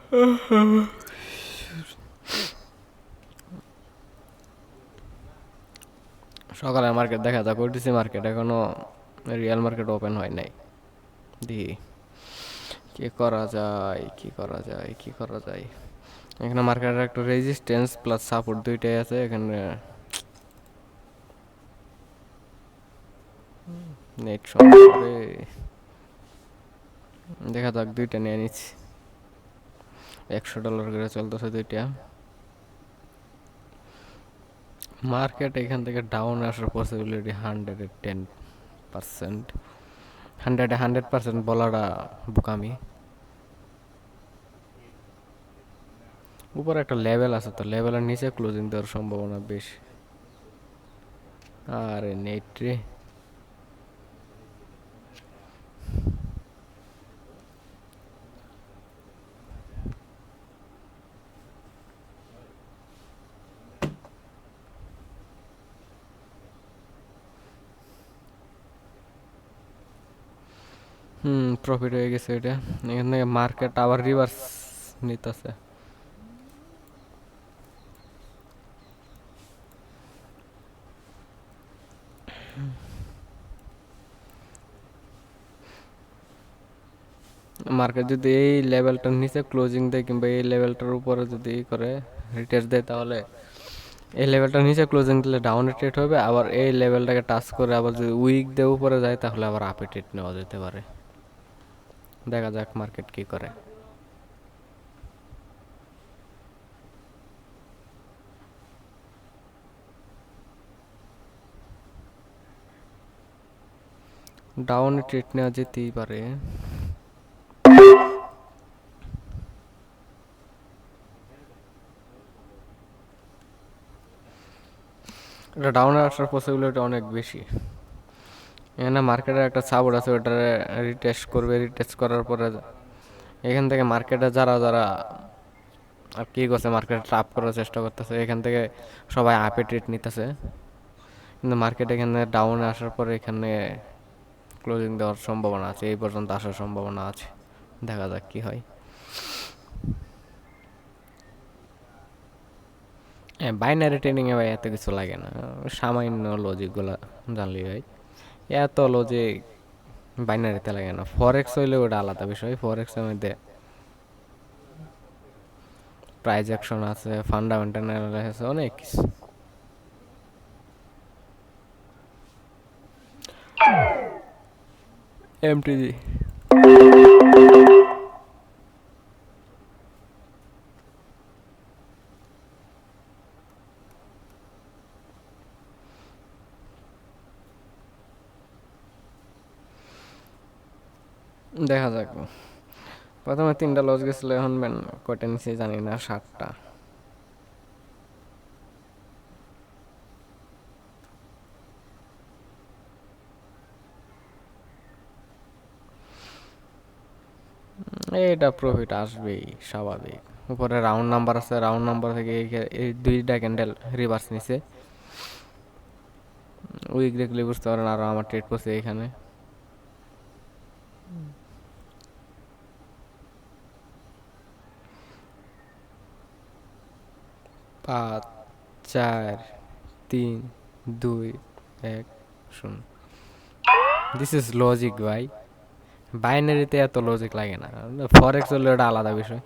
সকালে মার্কেট দেখা যাক, ওটিসি মার্কেট এখনো রিয়েল মার্কেট ওপেন হয় নাই। দি কি করা যায়, কি করা যায়, কি করা যায়। এখানে মার্কেটের একটু রেজিস্ট্যান্স প্লাস সাপোর্ট দুইটাই আছে এখানে। নেট সমস্যা রে। দেখা যাক, দুইটা নিয়ে নিচ্ছি। $100 করে চলতেছে দুইটা। মার্কেট এখান থেকে ডাউন আসার পসিবিলিটি 110%। 100% বলাটা বোকামি। উপরে একটা লেভেল আছে, তো লেভেলের নিচে ক্লোজিং দেওয়ার সম্ভাবনা বেশি। আরে নেট রে। প্রফিট হয়ে গেছে এটা। এখান থেকে মার্কেট আবার রিভার্স নিতেছে। মার্কেট যদি এই লেভেলটার নিচে ক্লোজিং দেয় কিংবা এই লেভেলটার উপরে যদি করে রিটেস্ট দেয়, তাহলে এই লেভেলটার নিচে ক্লোজিং দিলে ডাউনে ট্রেড হবে। আবার এই লেভেলটাকে টাচ করে আবার যদি উইক দিয়ে উপরে যায়, তাহলে আবার আপে ট্রেড নেওয়া যেতে পারে। দেখা যাক মার্কেট কি করে। ডাউনে ট্রেড নেওয়া যেতেই পারে। এটা ডাউনে আসার পসিবিলিটি অনেক বেশি। এখানে মার্কেটের একটা সাপোর্ট আছে, ওটা রিটেস্ট করবে। রিটেস্ট করার পরে এখান থেকে মার্কেটে যারা যারা আর কি করছে, মার্কেট ট্রাপ করার চেষ্টা করতেছে, এখান থেকে সবাই আপে ট্রেড নিতেছে। কিন্তু মার্কেট এখানে ডাউনে আসার পরে এখানে ক্লোজিং দেওয়ার সম্ভাবনা আছে, এই পর্যন্ত আসার সম্ভাবনা আছে। দেখা যাক কি হয়। হ্যাঁ, বাইনারি ট্রেডিংয়ে ভাই এত কিছু লাগে না, সামান্য লজিকগুলো জানলি ভাই। এত লজিক বাইনারিতে লাগে না। ফরেক্স হইলে ওটা আলাদা বিষয়। ফরেক্সের মধ্যে প্রাইজ অ্যাকশন আছে, ফান্ডামেন্টাল অ্যানালাইসিস আছে, অনেক কিছু। এমটিজি দেখা যাক। প্রথমে 3টা লস গেছিল, এখন কয়টা নিচে জানি না, 7টা। এইটা প্রফিট আসবেই স্বাভাবিক। উপরে রাউন্ড নাম্বার আছে, রাউন্ড নাম্বার থেকে এই 2টা ক্যান্ডেল রিভার্স নিছে। উইক দেখলে বুঝতে পারেন আরো আমার ট্রেড পড়ছে এখানে। 5 4 3 2 1 0। দিস ইজ লজিক ভাই। বাইনারিতে এত লজিক লাগে না। ফরেক্স হলে ওটা আলাদা বিষয়।